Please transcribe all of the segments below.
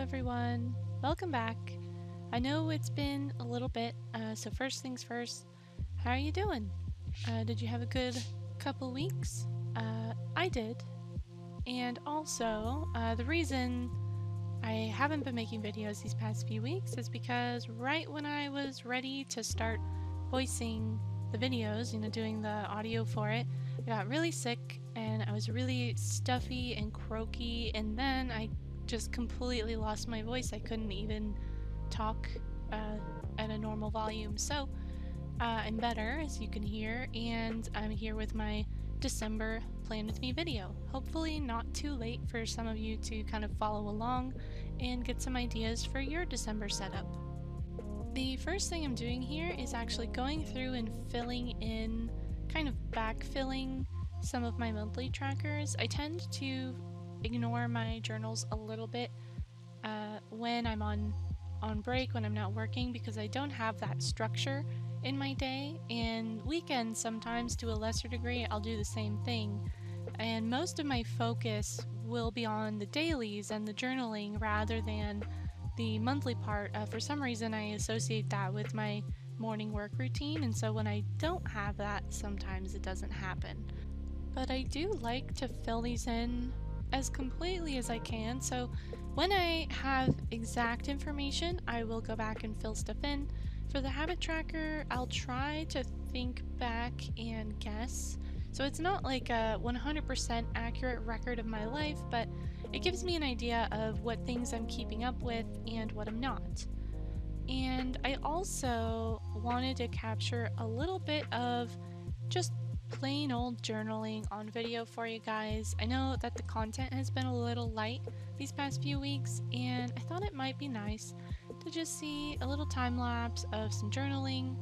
everyone, welcome back. I know it's been a little bit, so first things first, how are you doing? Did you have a good couple weeks? I did. And also, the reason I haven't been making videos these past few weeks is because right when I was ready to start voicing the videos, doing the audio for it, I got really sick and I was really stuffy and croaky, and then I just completely lost my voice. I couldn't even talk at a normal volume. So I'm better, as you can hear, and I'm here with my December Plan With Me video. Hopefully not too late for some of you to kind of follow along and get some ideas for your December setup. The first thing I'm doing here is actually going through and filling in, kind of backfilling some of my monthly trackers. I tend to ignore my journals a little bit when I'm on break, when I'm not working, because I don't have that structure in my day, and weekends sometimes to a lesser degree I'll do the same thing, and most of my focus will be on the dailies and the journaling rather than the monthly part. For some reason I associate that with my morning work routine, and so when I don't have that, sometimes it doesn't happen. But I do like to fill these in as completely as I can, so when I have exact information, I will go back and fill stuff in. For the habit tracker, I'll try to think back and guess. So it's not like a 100% accurate record of my life, but it gives me an idea of what things I'm keeping up with and what I'm not. And I also wanted to capture a little bit of just plain old journaling on video for you guys. I know that the content has been a little light these past few weeks, and I thought it might be nice to just see a little time lapse of some journaling.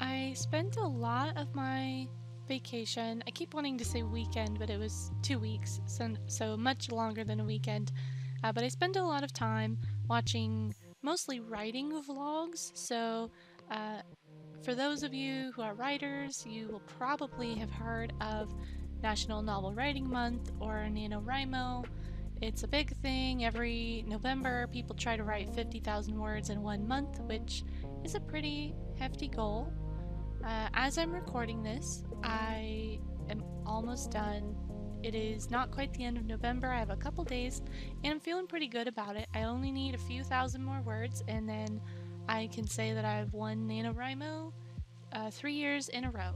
I spent a lot of my vacation, I keep wanting to say weekend, but it was 2 weeks, so much longer than a weekend, but I spent a lot of time watching mostly writing vlogs. So for those of you who are writers, you will probably have heard of National Novel Writing Month or NaNoWriMo. It's a big thing. Every November, people try to write 50,000 words in 1 month, which is a pretty hefty goal. As I'm recording this, I am almost done. It is not quite the end of November. I have a couple days, and I'm feeling pretty good about it. I only need a few thousand more words, and then I can say that I've won NaNoWriMo 3 years in a row.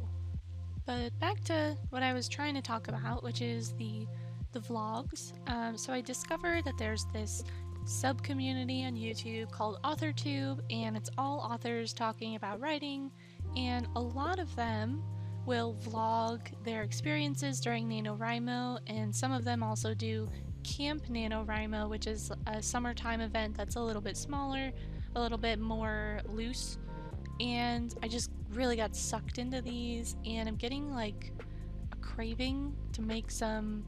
But back to what I was trying to talk about, which is the vlogs. So I discovered that there's this sub-community on YouTube called AuthorTube, and it's all authors talking about writing, and a lot of them will vlog their experiences during NaNoWriMo, and some of them also do Camp NaNoWriMo, which is a summertime event that's a little bit smaller, a little bit more loose, and I just really got sucked into these, and I'm getting like a craving to make some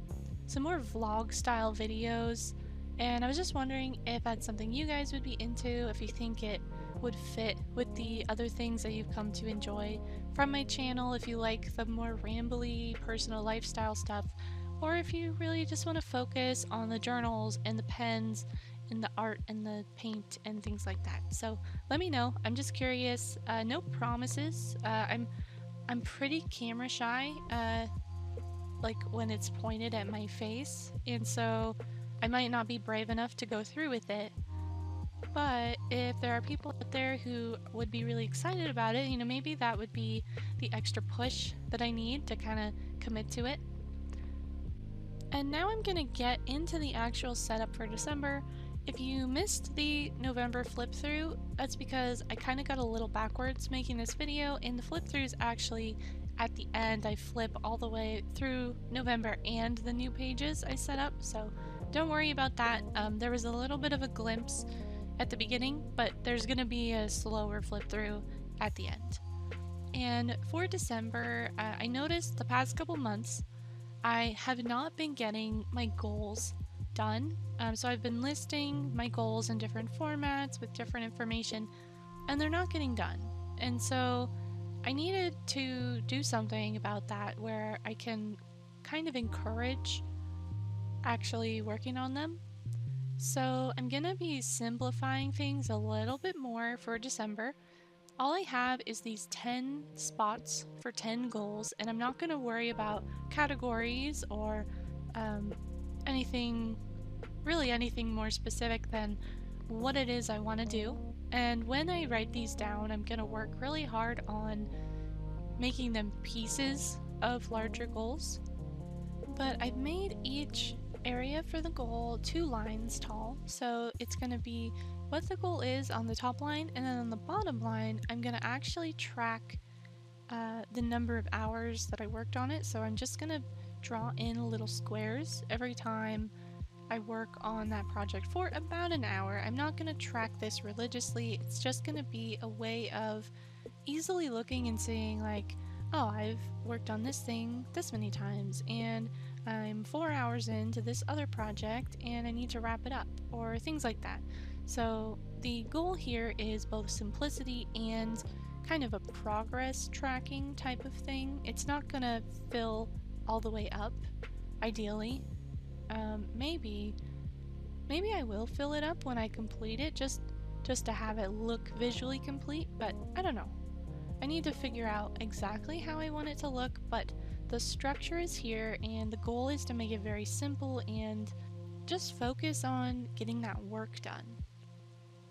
more vlog style videos, and I was just wondering if that's something you guys would be into, if you think it would fit with the other things that you've come to enjoy from my channel, if you like the more rambly personal lifestyle stuff, or if you really just want to focus on the journals and the pens and the art and the paint and things like that. So let me know. I'm just curious. No promises. I'm pretty camera shy, like when it's pointed at my face, and so I might not be brave enough to go through with it. But if there are people out there who would be really excited about it, maybe that would be the extra push that I need to kind of commit to it. And now I'm gonna get into the actual setup for December. If you missed the November flip through, that's because I kind of got a little backwards making this video, and the flip through is actually at the end. I flip all the way through November and the new pages I set up, so don't worry about that. There was a little bit of a glimpse at the beginning, but there's gonna be a slower flip through at the end. And for December, I noticed the past couple months I have not been getting my goals done. So I've been listing my goals in different formats with different information, and they're not getting done. And so I needed to do something about that where I can kind of encourage actually working on them. So I'm gonna be simplifying things a little bit more for December. All I have is these 10 spots for 10 goals, and I'm not gonna worry about categories or um, anything, really anything more specific than what it is I want to do. And when I write these down, I'm gonna work really hard on making them pieces of larger goals. But I've made each area for the goal 2 lines tall, so it's going to be what the goal is on the top line, and then on the bottom line I'm going to actually track the number of hours that I worked on it. So I'm just going to draw in little squares every time I work on that project for about an hour. I'm not going to track this religiously, it's just going to be a way of easily looking and seeing like, oh, I've worked on this thing this many times, and I'm 4 hours into this other project and I need to wrap it up, or things like that. So the goal here is both simplicity and kind of a progress tracking type of thing. It's not gonna fill all the way up, ideally. Maybe I will fill it up when I complete it, just to have it look visually complete, but I don't know. I need to figure out exactly how I want it to look, but the structure is here and the goal is to make it very simple and just focus on getting that work done.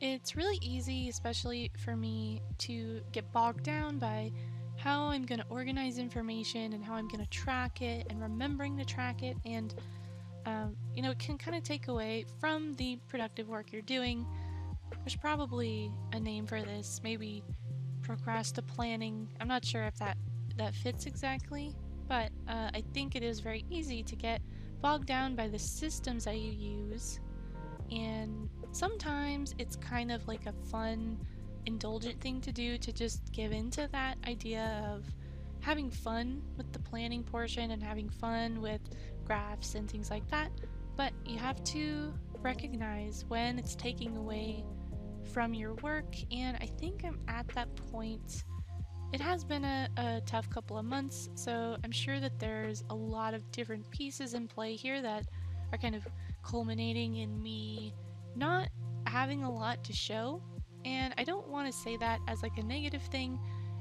It's really easy, especially for me, to get bogged down by how I'm going to organize information and how I'm going to track it and remembering to track it, and it can kind of take away from the productive work you're doing. There's probably a name for this, maybe procrastiplanning. I'm not sure if that fits exactly, but I think it is very easy to get bogged down by the systems that you use, and sometimes it's kind of like a fun, indulgent thing to do, to just give into that idea of having fun with the planning portion and having fun with graphs and things like that. But you have to recognize when it's taking away from your work, and I think I'm at that point. It has been a tough couple of months, so I'm sure that there's a lot of different pieces in play here that are kind of culminating in me not having a lot to show. And I don't want to say that as like a negative thing,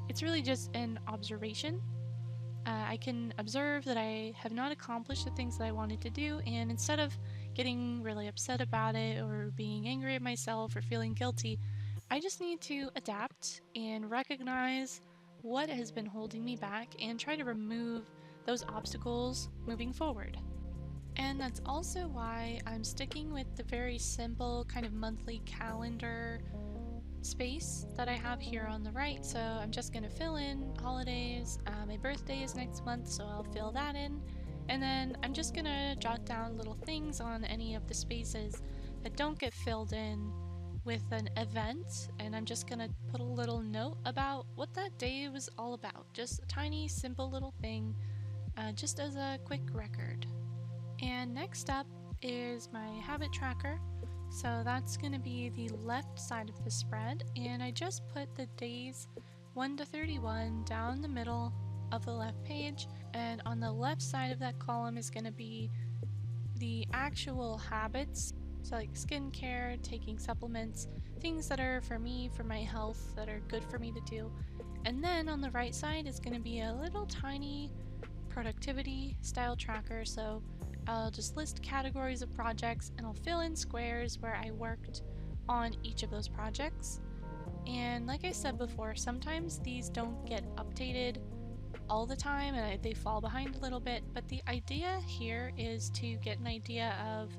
it's really just an observation. I can observe that I have not accomplished the things that I wanted to do, and instead of getting really upset about it or being angry at myself or feeling guilty, I just need to adapt and recognize what has been holding me back and try to remove those obstacles moving forward. And that's also why I'm sticking with the very simple kind of monthly calendar space that I have here on the right. So I'm just going to fill in holidays. My birthday is next month, so I'll fill that in. And then I'm just going to jot down little things on any of the spaces that don't get filled in with an event, and I'm just going to put a little note about what that day was all about. Just a tiny, simple little thing, just as a quick record. And next up is my habit tracker. So that's going to be the left side of the spread, and I just put the days 1 to 31 down the middle of the left page, and on the left side of that column is going to be the actual habits, so like skincare, taking supplements, things that are for me, for my health, that are good for me to do. And then on the right side is going to be a little tiny productivity style tracker, so I'll just list categories of projects and I'll fill in squares where I worked on each of those projects. And like I said before, sometimes these don't get updated all the time and they fall behind a little bit, but the idea here is to get an idea of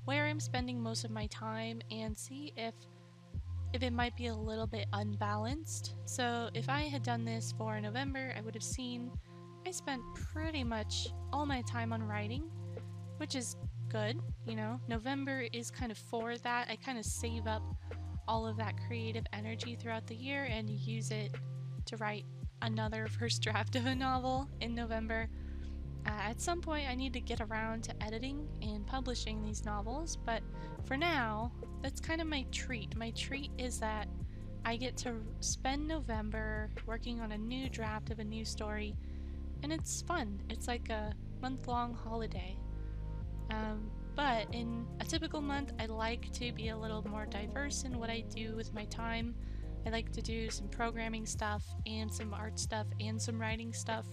where I'm spending most of my time and see if it might be a little bit unbalanced. So if I had done this for November, I would have seen I spent pretty much all my time on writing, which is good. November is kind of for that. I kind of save up all of that creative energy throughout the year and use it to write another first draft of a novel in November. At some point I need to get around to editing and publishing these novels, but for now, that's kind of my treat. My treat is that I get to spend November working on a new draft of a new story, and it's fun. It's like a month-long holiday. But in a typical month, I like to be a little more diverse in what I do with my time. I like to do some programming stuff and some art stuff and some writing stuff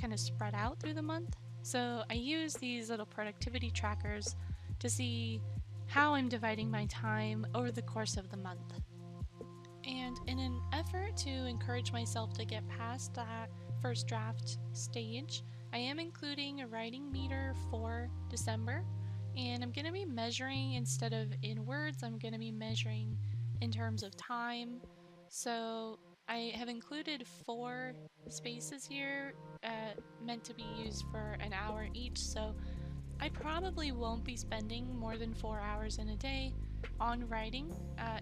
kind of spread out through the month. So I use these little productivity trackers to see how I'm dividing my time over the course of the month. And in an effort to encourage myself to get past that first draft stage, I am including a writing meter for December. And I'm going to be measuring instead of in words, I'm going to be measuring in terms of time. So I have included 4 spaces here meant to be used for an hour each. So I probably won't be spending more than 4 hours in a day on writing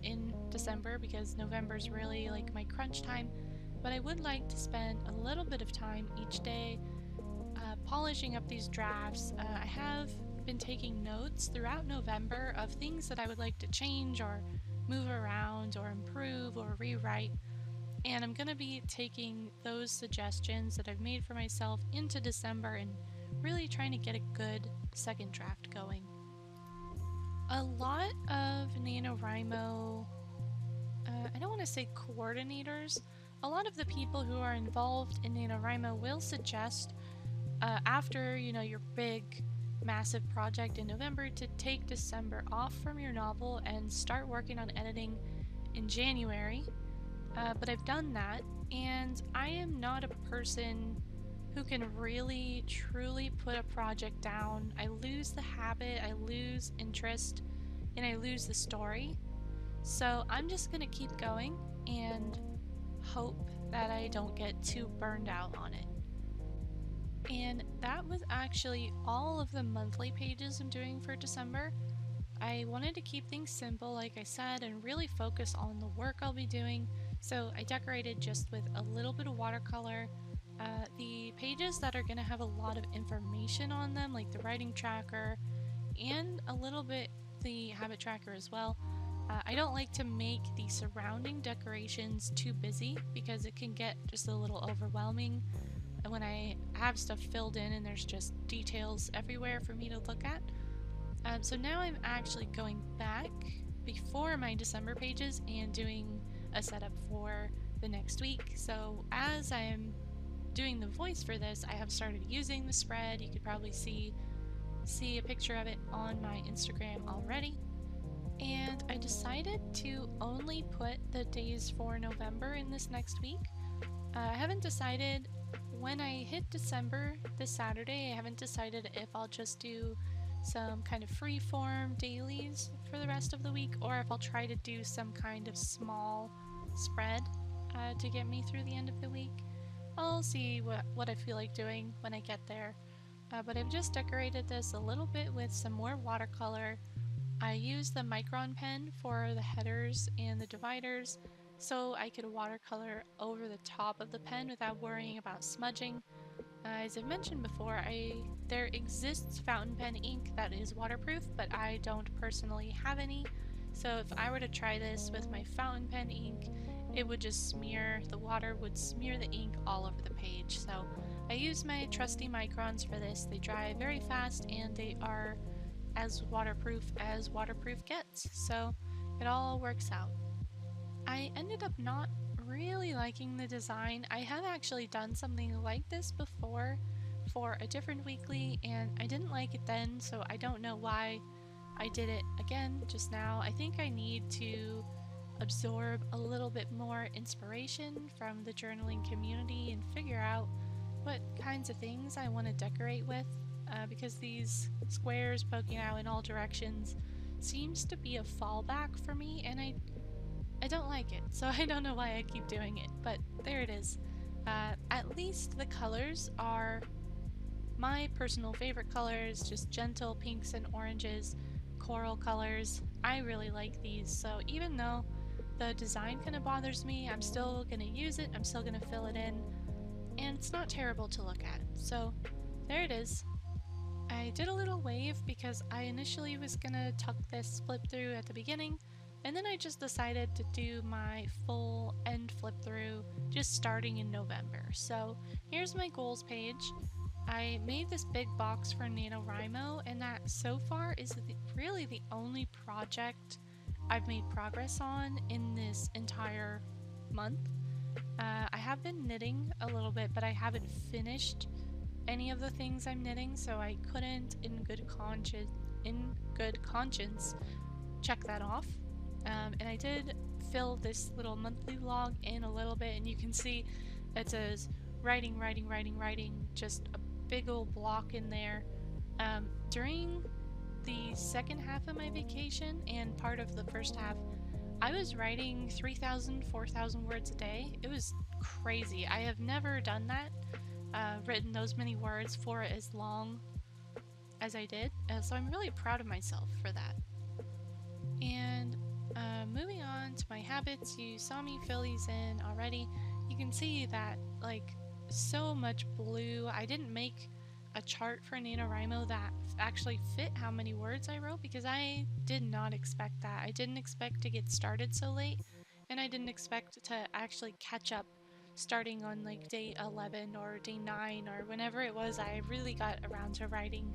in December because November's really like my crunch time, but I would like to spend a little bit of time each day polishing up these drafts. I have been taking notes throughout November of things that I would like to change or move around or improve or rewrite, and I'm going to be taking those suggestions that I've made for myself into December and really trying to get a good second draft going. A lot of NaNoWriMo, I don't want to say coordinators, a lot of the people who are involved in NaNoWriMo will suggest after your big massive project in November to take December off from your novel and start working on editing in January. But I've done that, and I am not a person who can really truly put a project down. I lose the habit, I lose interest, and I lose the story. So I'm just gonna keep going and hope that I don't get too burned out on it. And that was actually all of the monthly pages I'm doing for December. I wanted to keep things simple, like I said, and really focus on the work I'll be doing. So I decorated just with a little bit of watercolor. The pages that are going to have a lot of information on them, like the writing tracker and a little bit the habit tracker as well. I don't like to make the surrounding decorations too busy because it can get just a little overwhelming when I have stuff filled in and there's just details everywhere for me to look at. So now I'm actually going back before my December pages and doing a setup for the next week. So as I am doing the voice for this, I have started using the spread. You could probably see a picture of it on my Instagram already. And I decided to only put the days for November in this next week. I haven't decided when I hit December this Saturday, I haven't decided if I'll just do some kind of free-form dailies for the rest of the week or if I'll try to do some kind of small spread to get me through the end of the week. I'll see what I feel like doing when I get there. But I've just decorated this a little bit with some more watercolor. I used the Micron pen for the headers and the dividers so I could watercolor over the top of the pen without worrying about smudging. As I've mentioned before, there exists fountain pen ink that is waterproof, but I don't personally have any. So if I were to try this with my fountain pen ink, it would just smear, the water would smear the ink all over the page. So I use my trusty Microns for this. They dry very fast and they are as waterproof gets. So it all works out. I ended up not really liking the design. I have actually done something like this before for a different weekly and I didn't like it then, so I don't know why I did it again just now. I think I need to absorb a little bit more inspiration from the journaling community and figure out what kinds of things I want to decorate with because these squares poking out in all directions seems to be a fallback for me and I don't like it, so I don't know why I keep doing it, but there it is. At least the colors are my personal favorite colors, just gentle pinks and oranges, coral colors. I really like these, so even though the design kind of bothers me, I'm still going to use it, I'm still going to fill it in, and it's not terrible to look at. So there it is. I did a little wave because I initially was going to tuck this flip through at the beginning, and then I just decided to do my full end flip through just starting in November. So here's my goals page. I made this big box for NaNoWriMo, and that so far is really the only project I've made progress on in this entire month. I have been knitting a little bit, but I haven't finished any of the things I'm knitting, so I couldn't in good conscience check that off. And I did fill this little monthly vlog in a little bit, and you can see it says writing, just a big old block in there. During the second half of my vacation and part of the first half, I was writing 3,000, 4,000 words a day. It was crazy. I have never done that, written those many words for as long as I did, so I'm really proud of myself for that. And moving on to my habits, you saw me fill these in already. You can see that like so much blue. I didn't make a chart for NaNoWriMo that actually fit how many words I wrote because I did not expect that. I didn't expect to get started so late, and I didn't expect to actually catch up starting on like day 11 or day 9 or whenever it was I really got around to writing.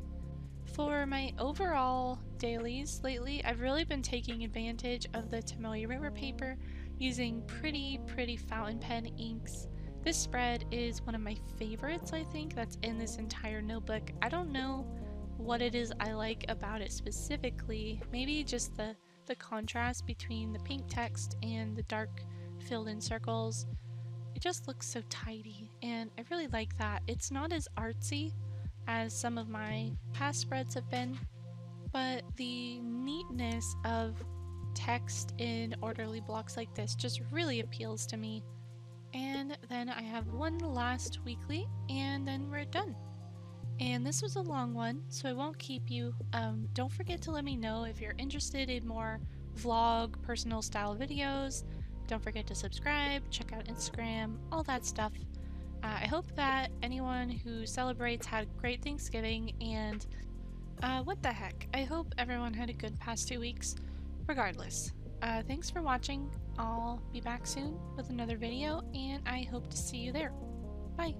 For my overall dailies lately, I've really been taking advantage of the Tomoe river paper using pretty fountain pen inks. This spread is one of my favorites, I think, that's in this entire notebook. I don't know what it is I like about it specifically, maybe just the contrast between the pink text and the dark filled in circles. It just looks so tidy, and I really like that. It's not as artsy as some of my past spreads have been, but the neatness of text in orderly blocks like this just really appeals to me. And then I have one last weekly, and then we're done. And this was a long one, so I won't keep you. Don't forget to let me know if you're interested in more vlog, personal style videos. Don't forget to subscribe, check out Instagram, all that stuff. I hope that anyone who celebrates had a great Thanksgiving, and what the heck, I hope everyone had a good past 2 weeks, regardless. Thanks for watching. I'll be back soon with another video, and I hope to see you there. Bye!